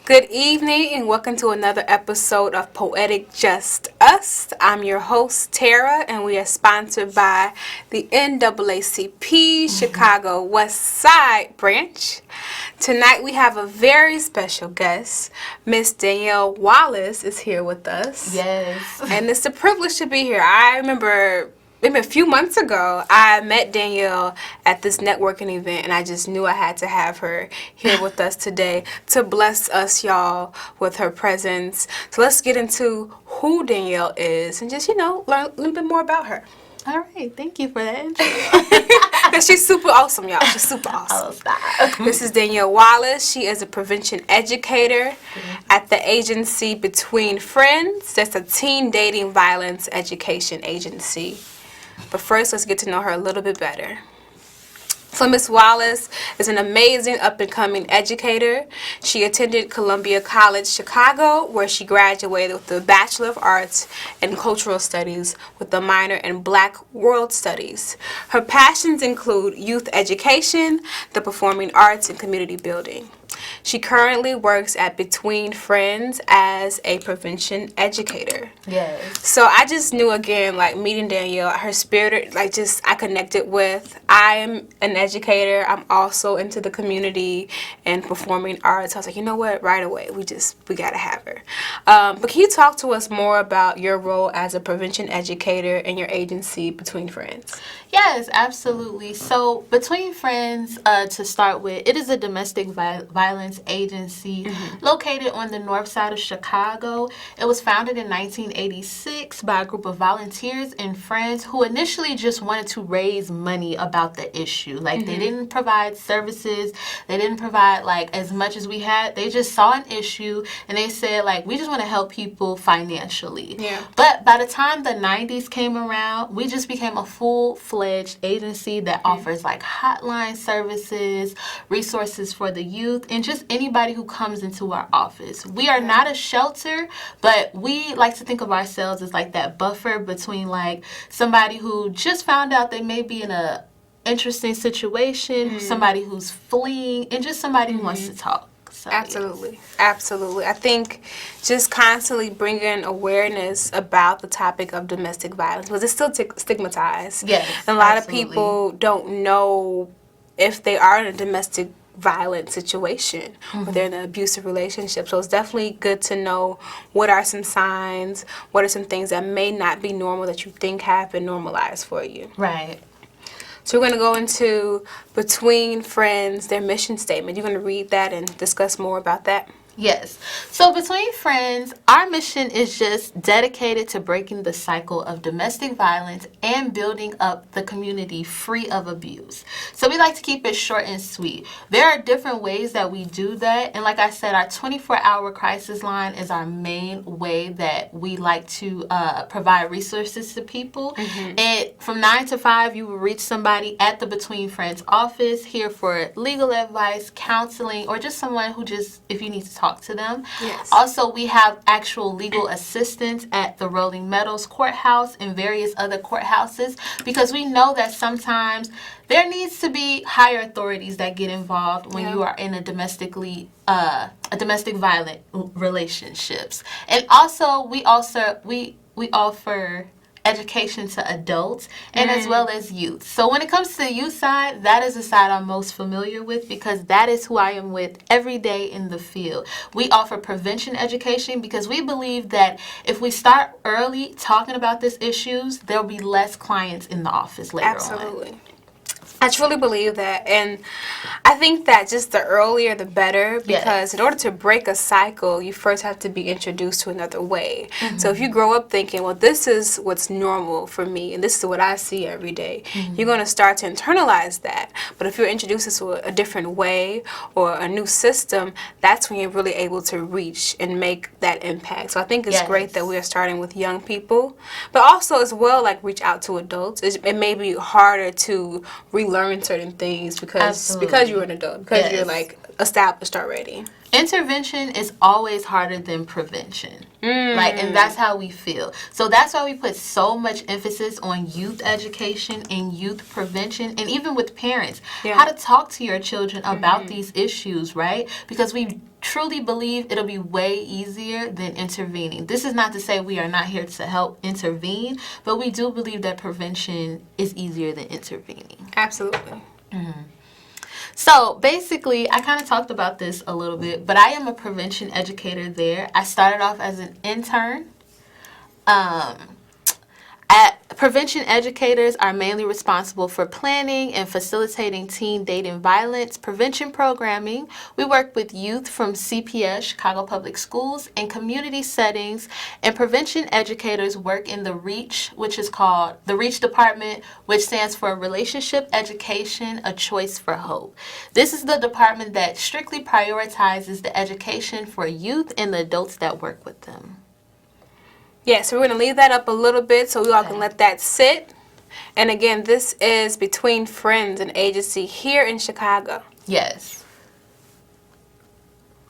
Good evening and welcome to another episode of Poetic Just Us. I'm your host, Tara, and we are sponsored by the NAACP Chicago Westside branch. Tonight we have a very special guest. Miss Danielle Wallace is here with us. Yes. And it's a privilege to be here. I remember maybe a few months ago, I met Danielle at this networking event, and I just knew I had to have her here with us today to bless us, y'all, with her presence. So let's get into who Danielle is and just, learn a little bit more about her. All right. Thank you for that intro. She's super awesome, y'all. She's super awesome. Oh, stop. This is Danielle Wallace. She is a prevention educator at the agency Between Friends. That's a teen dating violence education agency. But first, let's get to know her a little bit better. So Miss Wallace is an amazing up-and-coming educator. She attended Columbia College, Chicago, where she graduated with a Bachelor of Arts in Cultural Studies with a minor in Black World Studies. Her passions include youth education, the performing arts, and community building. She currently works at Between Friends as a prevention educator. Yes. So I just knew, again, meeting Danielle, her spirit, I connected with. I am an educator. I'm also into the community and performing arts. I was like, you know what, right away, we got to have her. But can you talk to us more about your role as a prevention educator in your agency, Between Friends? Yes, absolutely. So Between Friends, to start with, it is a domestic violence agency located on the north side of Chicago. It was founded in 1986 by a group of volunteers and friends who initially just wanted to raise money about the issue. They didn't provide services. They didn't provide as much as we had. They just saw an issue and they said we just want to help people financially. Yeah. But by the time the 90s came around, we just became a full-fledged agency that offers hotline services, resources for the youth, and just anybody who comes into our office. We are not a shelter, but we like to think of ourselves as that buffer between somebody who just found out they may be in a interesting situation, somebody who's fleeing, and just somebody who wants to talk. So, Absolutely. yes. Absolutely. I think just constantly bringing awareness about the topic of domestic violence, because it's still stigmatized. Yes, and a lot absolutely. of people don't know if they are in a domestic violent situation or they're in an abusive relationship. So it's definitely good to know what are some signs, what are some things that may not be normal that you think have been normalized for you. Right. So we're going to go into Between Friends, their mission statement. You're going to read that and discuss more about that? Yes. So Between Friends, our mission is just dedicated to breaking the cycle of domestic violence and building up the community free of abuse. So we like to keep it short and sweet. There are different ways that we do that. And like I said, our 24-hour crisis line is our main way that we like to provide resources to people. And from 9 to 5, you will reach somebody at the Between Friends office here for legal advice, counseling, or just someone who if you need to talk to them. Yes. Also, we have actual legal assistance at the Rolling Meadows Courthouse and various other courthouses because we know that sometimes there needs to be higher authorities that get involved when you are in a domestic violent relationships. And also, we offer education to adults and as well as youth. So when it comes to the youth side, that is the side I'm most familiar with because that is who I am with every day in the field. We offer prevention education because we believe that if we start early talking about these issues, there'll be less clients in the office later on. Absolutely. I truly believe that, and I think that just the earlier the better, because in order to break a cycle, you first have to be introduced to another way. So if you grow up thinking, well, this is what's normal for me, and this is what I see every day, you're going to start to internalize that. But if you're introduced to a different way or a new system, that's when you're really able to reach and make that impact. So I think it's great that we are starting with young people, but also as well, reach out to adults. It may be harder to relearn certain things because you're an adult, because you're established already. Intervention is always harder than prevention. Right, and that's how we feel. So that's why we put so much emphasis on youth education and youth prevention, and even with parents, how to talk to your children about these issues, right? Because we truly believe it'll be way easier than intervening. This is not to say we are not here to help intervene, but we do believe that prevention is easier than intervening. Absolutely. So basically, I kind of talked about this a little bit, but I am a prevention educator there. I started off as an intern. Prevention educators are mainly responsible for planning and facilitating teen dating violence prevention programming. We work with youth from CPS, Chicago Public Schools, and community settings, and prevention educators work in the REACH, which is called the REACH Department, which stands for Relationship Education, A Choice for Hope. This is the department that strictly prioritizes the education for youth and the adults that work with them. Yeah, so we're going to leave that up a little bit so we all can let that sit. And again, this is Between Friends, an agency here in Chicago. Yes.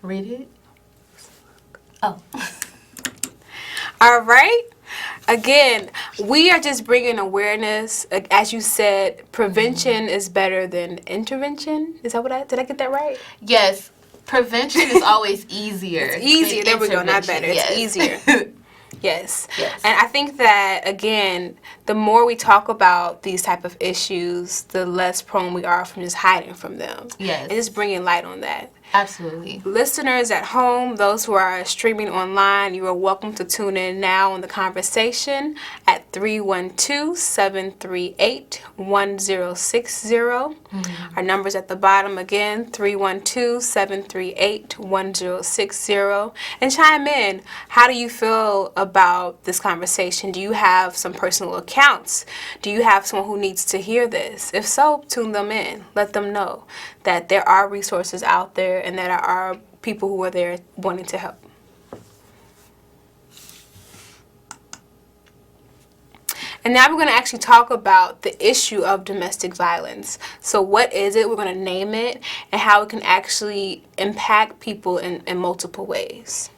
Read it. Oh. All right. Again, we are just bringing awareness. As you said, prevention is better than intervention. Is that did I get that right? Yes. Prevention is always easier. It's easier. There we go. Not better. It's easier. Yes. And I think that, again, the more we talk about these type of issues, the less prone we are from just hiding from them. Yes. And just bringing light on that. Absolutely. Listeners at home, those who are streaming online, you are welcome to tune in now on the conversation at 312-738-1060. Our number's at the bottom again, 312-738-1060. And chime in. How do you feel about this conversation? Do you have some personal accounts? Do you have someone who needs to hear this? If so, tune them in. Let them know that there are resources out there and that there are people who are there wanting to help. And now we're going to actually talk about the issue of domestic violence. So what is it? We're going to name it and how it can actually impact people in multiple ways.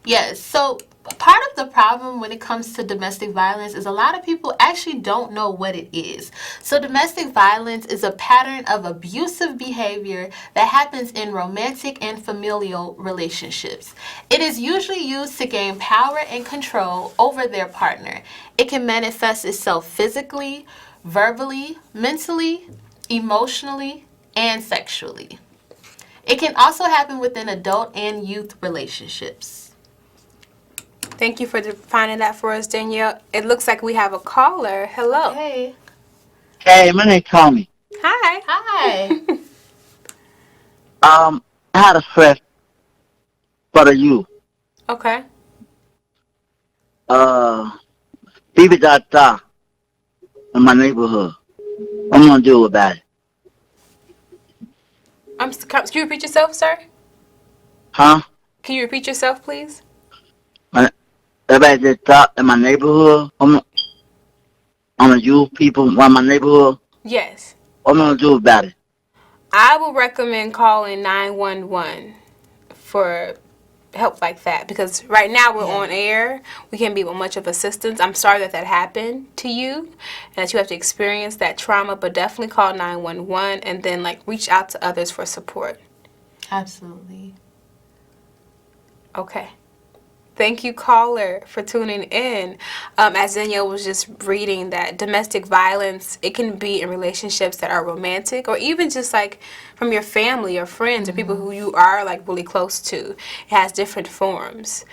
Yes. So part of the problem when it comes to domestic violence is a lot of people actually don't know what it is. So domestic violence is a pattern of abusive behavior that happens in romantic and familial relationships. It is usually used to gain power and control over their partner. It can manifest itself physically, verbally, mentally, emotionally, and sexually. It can also happen within adult and youth relationships. Thank you for defining that for us, Danielle. It looks like we have a caller. Hello. Hey. Hey, my name's Tommy. Hi. Hi. I had a friend for the youth. Okay. Baby Dada in my neighborhood. I'm gonna do about it. Can you repeat yourself, sir? Huh? Can you repeat yourself, please? Everybody that thought in my neighborhood, I'm gonna youth people in my neighborhood. Yes. What am I gonna do about it? I would recommend calling 911 for help like that, because right now we're on air. We can't be of much of assistance. I'm sorry that happened to you and that you have to experience that trauma, but definitely call 911 and then reach out to others for support. Absolutely. Okay. Thank you, caller, for tuning in. As Danielle was just reading, that domestic violence, it can be in relationships that are romantic or even just from your family or friends or people who you are really close to. It has different forms.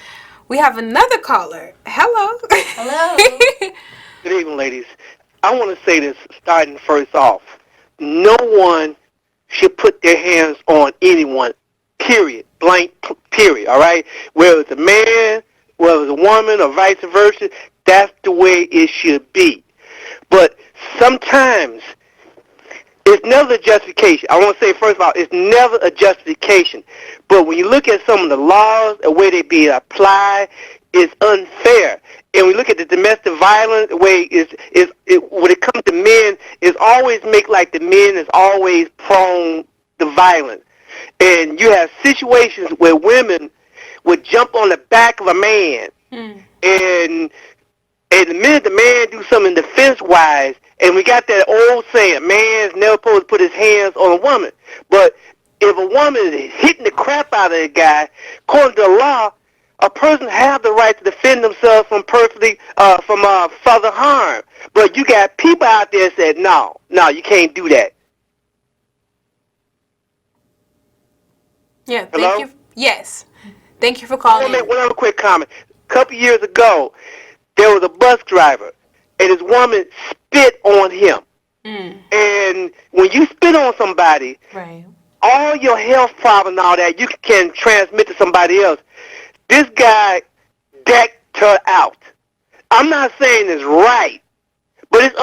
We have another caller. Hello. Hello. Good evening, ladies. I want to say this starting first off. No one should put their hands on anyone, period, blank, period, all right? Whether it's a man, whether it's a woman, or vice versa, that's the way it should be. But sometimes it's never a justification. I want to say, first of all, it's never a justification. But when you look at some of the laws, the way they be applied, it's unfair. And we look at the domestic violence, the way when it comes to men, it's always make like the men is always prone to violence. And you have situations where women would jump on the back of a man, and the minute the man do something defense-wise, and we got that old saying, man's never supposed to put his hands on a woman. But if a woman is hitting the crap out of a guy, according to the law, a person have the right to defend themselves from further harm. But you got people out there that said, no, you can't do that. Yeah, Hello? thank you. Yes. Thank you for I calling want to in. make one other quick comment. A couple years ago, there was a bus driver, and this woman spit on him. And when you spit on somebody, Right. all your health problems and all that, you can transmit to somebody else. This guy decked her out. I'm not saying it's right, but it's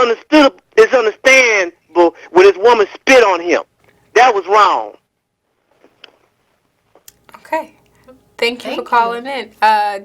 understandable when this woman spit on him. That was wrong. Okay. Thank you for Thank calling in.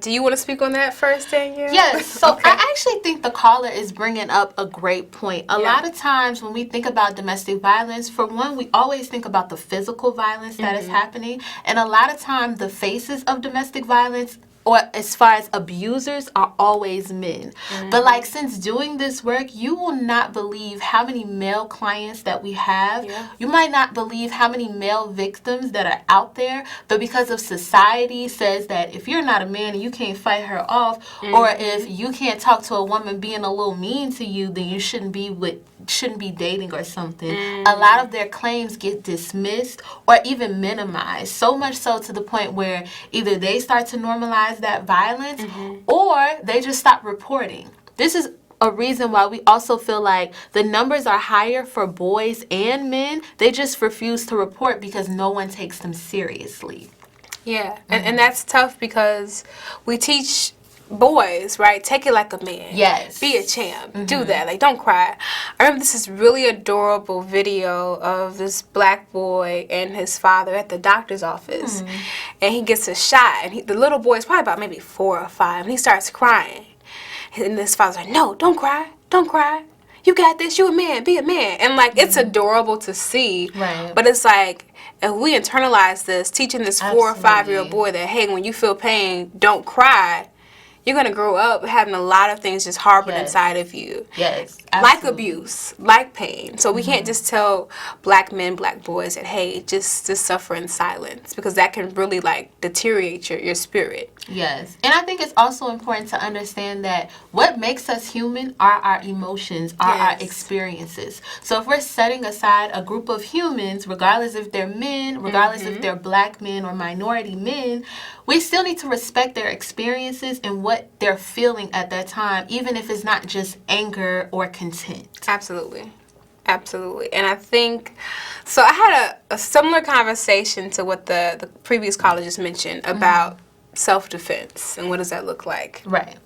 Do you want to speak on that first, Danielle? Yes, so Okay. I actually think the caller is bringing up a great point. A lot of times when we think about domestic violence, for one, we always think about the physical violence that is happening. And a lot of times the faces of domestic violence, or as far as abusers, are always men. But like, since doing this work, you will not believe how many male clients that we have. You might not believe how many male victims that are out there, but because of society says that if you're not a man and you can't fight her off, or if you can't talk to a woman being a little mean to you, then you shouldn't be dating or something. A lot of their claims get dismissed or even minimized, so much so to the point where either they start to normalize that violence or they just stop reporting. This is a reason why we also feel like the numbers are higher for boys and men. They just refuse to report because no one takes them seriously. Yeah, and that's tough because we teach boys, right? Take it like a man. Yes. Be a champ. Do that. Like, don't cry. I remember this is really adorable video of this black boy and his father at the doctor's office. And he gets a shot. And the little boy is probably about maybe 4 or 5. And he starts crying. And his father's like, no, don't cry. Don't cry. You got this. You a man. Be a man. And, like, it's adorable to see. Right. But it's like, if we internalize this, teaching this 4 or 5-year-old boy that, hey, when you feel pain, don't cry, you're going to grow up having a lot of things just harbored inside of you. Yes. Like abuse, like pain. So we can't just tell black men, black boys that, hey, just suffer in silence, because that can really, like, deteriorate your spirit. Yes. And I think it's also important to understand that what makes us human are our emotions, are our experiences. So if we're setting aside a group of humans, regardless if they're men, regardless if they're black men or minority men, we still need to respect their experiences and what they're feeling at that time, even if it's not just anger or content. Absolutely. Absolutely. And I think, so I had a similar conversation to what the previous caller just mentioned about self-defense and what does that look like. Right.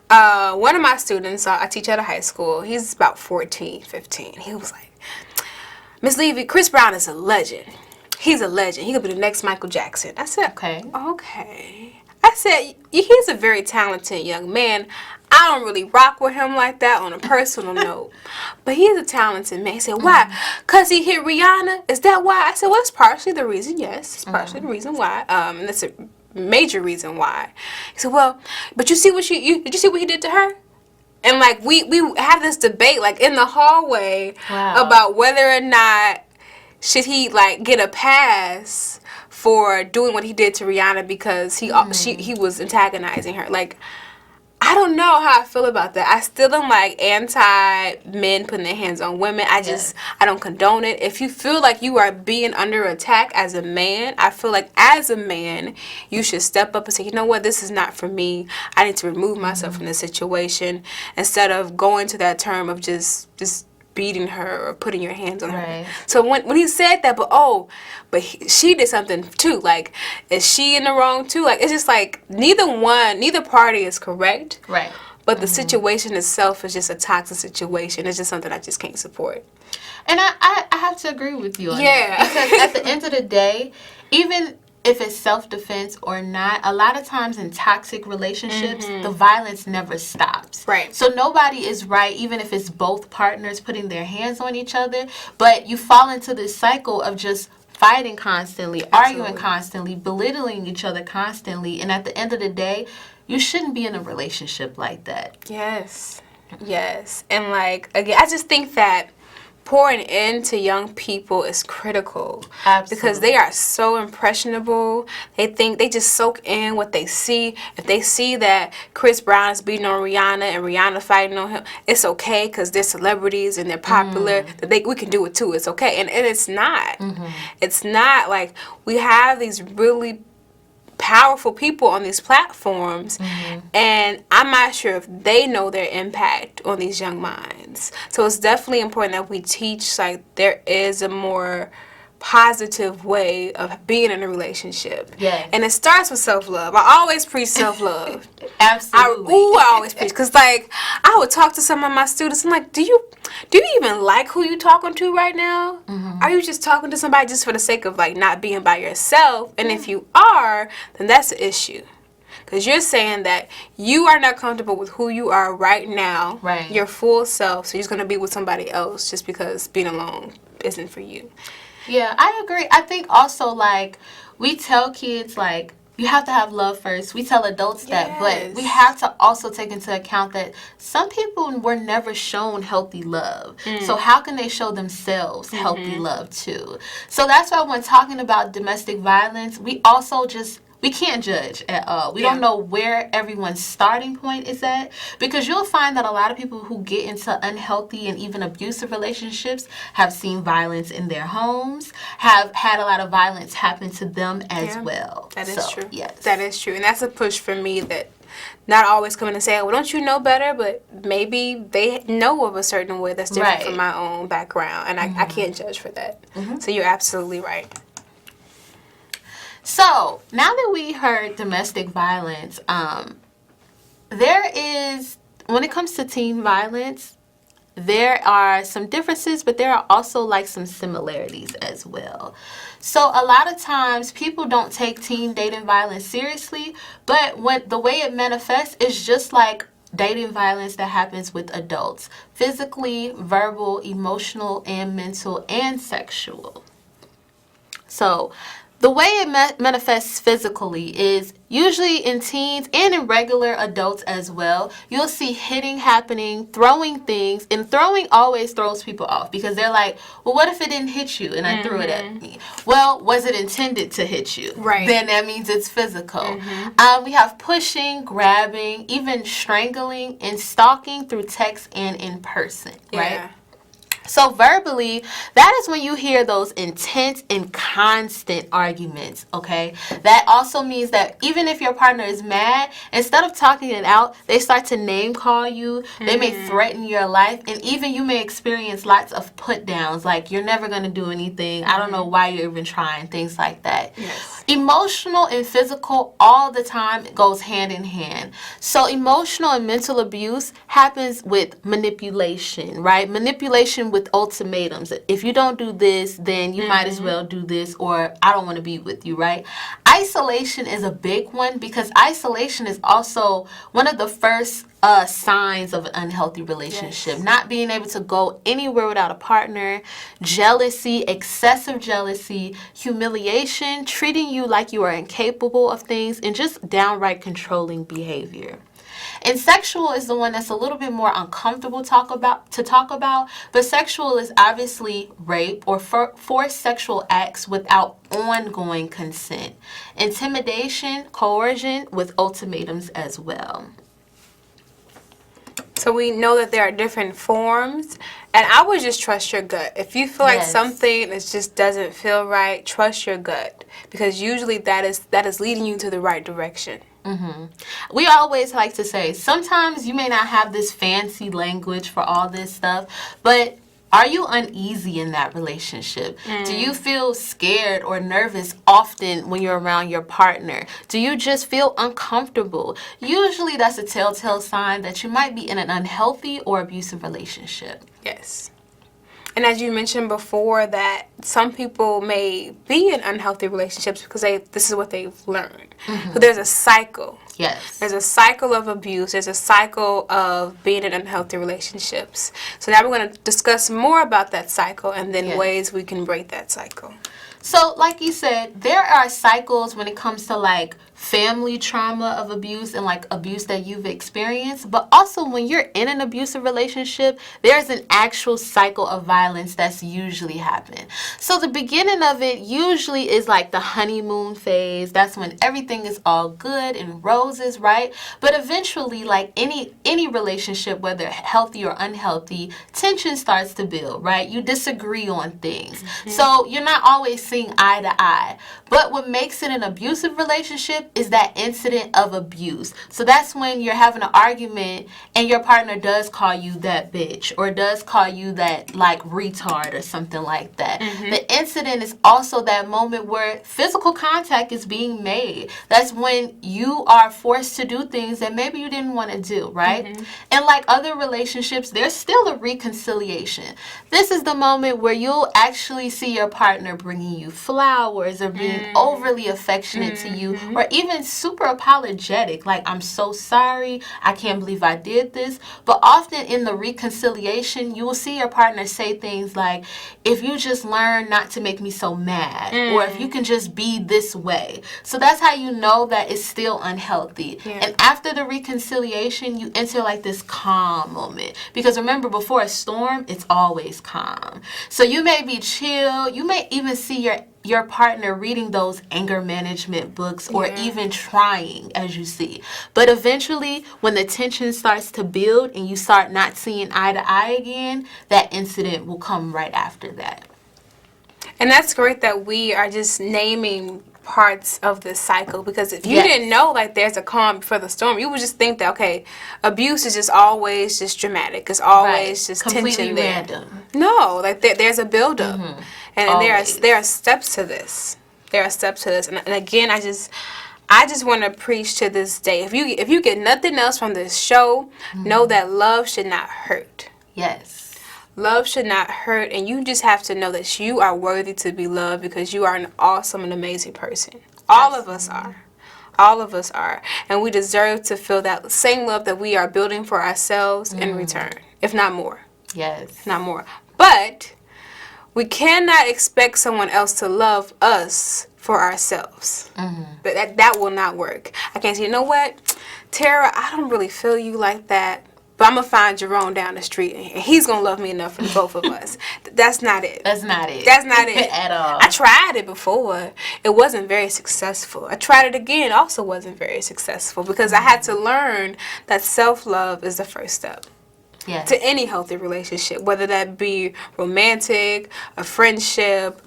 One of my students, I teach at a high school, he's about 14, 15. He was like, Miss Levy, Chris Brown is a legend. He's a legend. He could be the next Michael Jackson. I said, okay. I said, he's a very talented young man. I don't really rock with him like that on a personal note. But he is a talented man. He said, why? Because he hit Rihanna? Is that why? I said, well, it's partially the reason, yes. It's partially the reason why. And that's a major reason why. He said, well, but you see what did you see what he did to her? And, like, we have this debate, like, in the hallway about whether or not should he, like, get a pass for doing what he did to Rihanna because he was antagonizing her. Like, I don't know how I feel about that. I still am, like, anti-men putting their hands on women. I don't condone it. If you feel like you are being under attack as a man, I feel like as a man, you should step up and say, you know what, this is not for me. I need to remove myself from this situation, instead of going to that term of just beating her or putting your hands on her. So when he said that, but she did something too. Like, is she in the wrong too? Like, it's just like neither party is correct. Right. But the situation itself is just a toxic situation. It's just something I just can't support. And I have to agree with you on that. Because at the end of the day, even if it's self-defense or not, a lot of times in toxic relationships, the violence never stops. Right. So nobody is right, even if it's both partners putting their hands on each other. But you fall into this cycle of just fighting constantly, Absolutely. arguing constantly, belittling each other constantly. And at the end of the day, you shouldn't be in a relationship like that. Yes. Yes. And like, again, I just think that pouring into young people is critical. Absolutely. Because they are so impressionable. They just soak in what they see. If they see that Chris Brown is beating on Rihanna and Rihanna fighting on him, it's okay because they're celebrities and they're popular. That we can do it too. It's okay. And it's not. It's not. Like, we have these really powerful people on these platforms, and I'm not sure if they know their impact on these young minds. So it's definitely important that we teach, like, there is a more positive way of being in a relationship. Yes. And it starts with self-love. I always preach self-love. Absolutely. I always preach. Because, like, I would talk to some of my students. I'm like, do you even like who you talking to right now? Are you just talking to somebody just for the sake of, like, not being by yourself? And if you are, then that's the issue. Because you're saying that you are not comfortable with who you are right now. Right. Your full self. So you're just going to be with somebody else just because being alone isn't for you. Yeah, I agree. I think also, like, we tell kids, like, you have to have love first. We tell adults that, but we have to also take into account that some people were never shown healthy love. So how can they show themselves healthy love too? So that's why when talking about domestic violence, we also we can't judge at all. We don't know where everyone's starting point is at, because you'll find that a lot of people who get into unhealthy and even abusive relationships have seen violence in their homes, have had a lot of violence happen to them as well. That is true. Yes. That is true. And that's a push for me, that not always coming and saying, well, don't you know better? But maybe they know of a certain way that's different from my own background. And I can't judge for that. So you're absolutely right. So, now that we heard domestic violence, there is, when it comes to teen violence, there are some differences, but there are also, like, some similarities as well. So, a lot of times, people don't take teen dating violence seriously, but the way it manifests is just like dating violence that happens with adults. Physically, verbal, emotional, and mental, and sexual. So, the way it manifests physically is usually in teens and in regular adults as well. You'll see hitting happening, throwing things, and throwing always throws people off because they're like, well, what if it didn't hit you and I threw it at me? Well, was it intended to hit you? Right. Then that means it's physical. We have pushing, grabbing, even strangling, and stalking through text and in person, right? So verbally, that is when you hear those intense and constant arguments, okay? That also means that even if your partner is mad, instead of talking it out, they start to name call you. They may threaten your life, and even you may experience lots of put downs, like you're never going to do anything. I don't know why you're even trying, things like that. Yes. Emotional and physical all the time goes hand in hand. So emotional and mental abuse happens with manipulation, right? Manipulation with ultimatums. If you don't do this, then you might as well do this, or I don't want to be with you, right? Isolation is a big one because isolation is also one of the first signs of an unhealthy relationship. Not being able to go anywhere without a partner, jealousy, excessive jealousy, humiliation, treating you like you are incapable of things, and just downright controlling behavior. And sexual is the one that's a little bit more uncomfortable to talk about, but sexual is obviously rape or forced sexual acts without ongoing consent. Intimidation, coercion with ultimatums as well. So we know that there are different forms, and I would just trust your gut. If you feel like something that just doesn't feel right, trust your gut, because usually that is leading you to the right direction. We always like to say, sometimes you may not have this fancy language for all this stuff, but are you uneasy in that relationship? Do you feel scared or nervous often when you're around your partner? Do you just feel uncomfortable? Usually that's a telltale sign that you might be in an unhealthy or abusive relationship. Yes. And as you mentioned before, that some people may be in unhealthy relationships because this is what they've learned. So there's a cycle. Yes. There's a cycle of abuse. There's a cycle of being in unhealthy relationships. So now we're going to discuss more about that cycle and then ways we can break that cycle. So, like you said, there are cycles when it comes to like family trauma of abuse and like abuse that you've experienced, but also when you're in an abusive relationship, there's an actual cycle of violence that's usually happening. So the beginning of it usually is like the honeymoon phase. That's when everything is all good and roses, right? But eventually, like any relationship, whether healthy or unhealthy, tension starts to build, right? You disagree on things. So you're not always seeing eye to eye. But what makes it an abusive relationship is that incident of abuse. So that's when you're having an argument and your partner does call you that bitch or does call you that like retard or something like that. The incident is also that moment where physical contact is being made. That's when you are forced to do things that maybe you didn't want to do, right? And like other relationships, there's still a reconciliation. This is the moment where you'll actually see your partner bringing you flowers or being overly affectionate to you, or even super apologetic, like, I'm so sorry, I can't believe I did this. But often in the reconciliation, you will see your partner say things like, if you just learn not to make me so mad, or if you can just be this way. So that's how you know that it's still unhealthy. And after the reconciliation, you enter like this calm moment. Because remember, before a storm, it's always calm. So you may be chill, you may even see your partner reading those anger management books or even trying, as you see. But eventually, when the tension starts to build and you start not seeing eye to eye again, that incident will come right after that. And that's great that we are just naming parts of this cycle, because if you didn't know like there's a calm before the storm, you would just think that, okay, abuse is just always just dramatic. It's always just completely tension there. random. No, like there's a buildup. And there are steps to this. There are steps to this. And again, I just want to preach to this day. If you get nothing else from this show, know that love should not hurt. Yes. Love should not hurt, and you just have to know that you are worthy to be loved because you are an awesome and amazing person. All of us are. All of us are. And we deserve to feel that same love that we are building for ourselves in return, if not more. Yes. If not more. But we cannot expect someone else to love us for ourselves. But that will not work. I can't say, you know what, Tara, I don't really feel you like that, but I'm going to find Jerome down the street, and he's going to love me enough for the both of us. That's not it. That's not it. That's not it. At all. I tried it before. It wasn't very successful. I tried it again. Also wasn't very successful because I had to learn that self-love is the first step. Yes. To any healthy relationship, whether that be romantic, a friendship,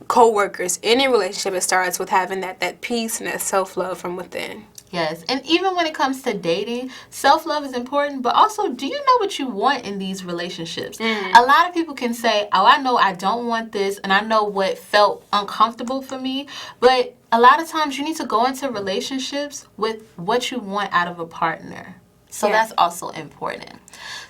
co-workers, any relationship, it starts with having that peace and that self-love from within. Yes, and even when it comes to dating, self-love is important, but also, do you know what you want in these relationships? A lot of people can say, oh, I know I don't want this, and I know what felt uncomfortable for me, but a lot of times you need to go into relationships with what you want out of a partner. So that's also important.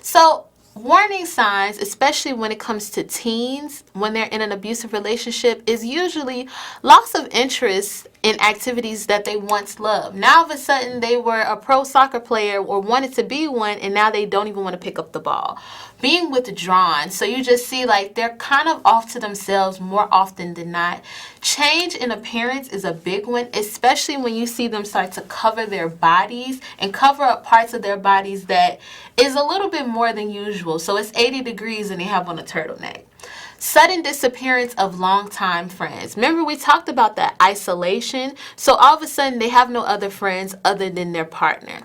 So warning signs, especially when it comes to teens, when they're in an abusive relationship, is usually loss of interest in activities that they once loved. Now, all of a sudden, they were a pro soccer player or wanted to be one, and now they don't even want to pick up the ball. Being withdrawn. So you just see like they're kind of off to themselves more often than not. Change in appearance is a big one, especially when you see them start to cover their bodies and cover up parts of their bodies that is a little bit more than usual. So it's 80 degrees and they have on a turtleneck. Sudden disappearance of longtime friends. Remember, we talked about that isolation. So all of a sudden, they have no other friends other than their partner.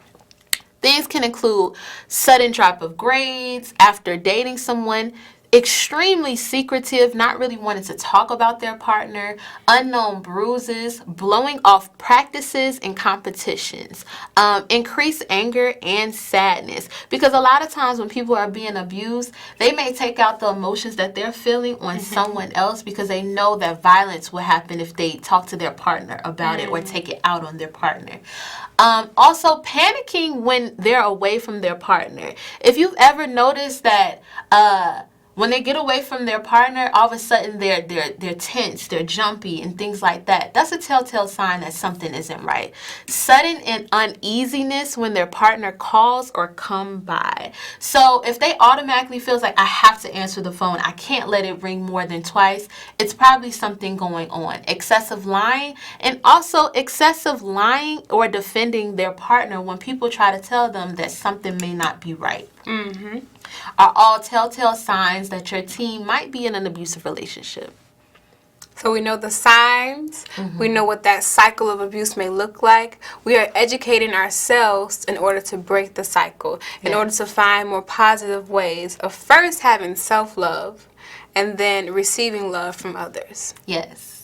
Things can include sudden drop of grades after dating someone, extremely secretive, not really wanting to talk about their partner, unknown bruises, blowing off practices and competitions, increased anger and sadness. Because a lot of times when people are being abused, they may take out the emotions that they're feeling on someone else because they know that violence will happen if they talk to their partner about it or take it out on their partner. Also, panicking when they're away from their partner. If you've ever noticed that When they get away from their partner, all of a sudden they're tense, they're jumpy, and things like that. That's a telltale sign that something isn't right. Sudden and uneasiness when their partner calls or come by. So if they automatically feels like I have to answer the phone, I can't let it ring more than twice, it's probably something going on. Excessive lying, and also excessive lying or defending their partner when people try to tell them that something may not be right. Mm-hmm. Are all telltale signs that your teen might be in an abusive relationship. So we know the signs. We know what that cycle of abuse may look like. We are educating ourselves in order to break the cycle, in order to find more positive ways of first having self-love and then receiving love from others. Yes.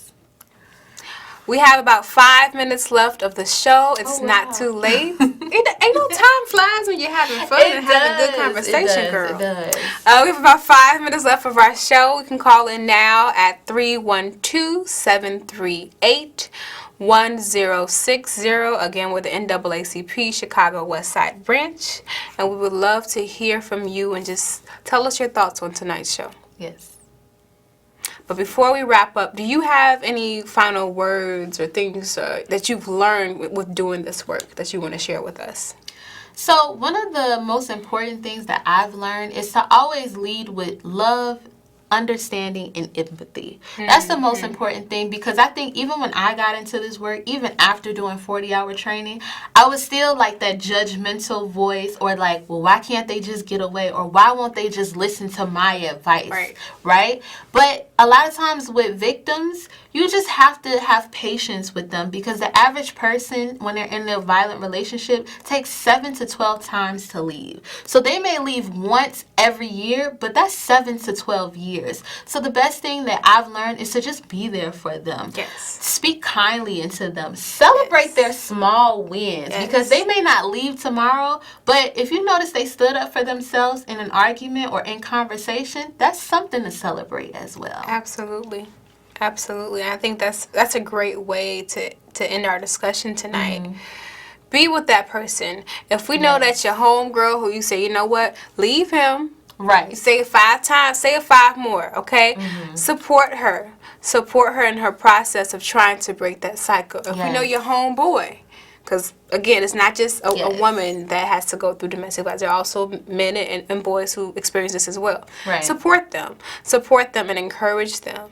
We have about 5 minutes left of the show. It's not too late. Ain't no time flies when you're having fun and having a good conversation, girl. It does. We have about 5 minutes left of our show. You can call in now at 312-738-1060. Again, we're the NAACP Chicago Westside branch. And we would love to hear from you and just tell us your thoughts on tonight's show. Yes. But before we wrap up, do you have any final words or things that you've learned with doing this work that you want to share with us? So one of the most important things that I've learned is to always lead with love, understanding, and empathy. That's the most important thing, because I think even when I got into this work, even after doing 40-hour training, I was still like that judgmental voice, or like, well, why can't they just get away, or why won't they just listen to my advice, right? But a lot of times with victims, you just have to have patience with them, because the average person, when they're in a violent relationship, takes 7 to 12 times to leave. So they may leave once every year, but that's 7 to 12 years. So the best thing that I've learned is to just be there for them. Yes. Speak kindly into them. Celebrate their small wins, because they may not leave tomorrow, but if you notice they stood up for themselves in an argument or in conversation, that's something to celebrate as well. Absolutely. Absolutely. I think that's a great way to end our discussion tonight. Be with that person. If we know that your homegirl who you say, you know what, leave him. Right. You say it 5 times, say it 5 more, okay? Support her. Support her in her process of trying to break that cycle. If we know your homeboy, because, again, it's not just a woman that has to go through domestic violence. There are also men and boys who experience this as well. Right. Support them. Support them and encourage them.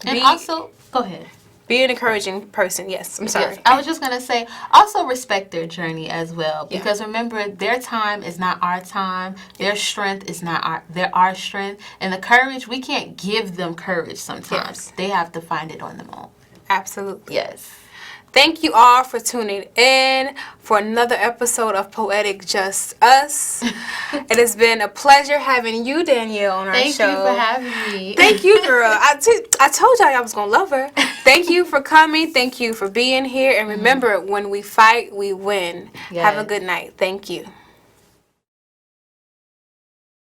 And also, go ahead. Be an encouraging person. Yes, I'm sorry. Yes, I was just going to say, also respect their journey as well. Because remember, their time is not our time. Their strength is not our strength. And the courage, we can't give them courage sometimes. They have to find it on their own. Absolutely. Yes. Thank you all for tuning in for another episode of Poetic Just Us. It has been a pleasure having you, Danielle, on our show. Thank you for having me. Thank you, girl. I told y'all I was going to love her. Thank you for coming. Thank you for being here. And remember, when we fight, we win. Yes. Have a good night. Thank you.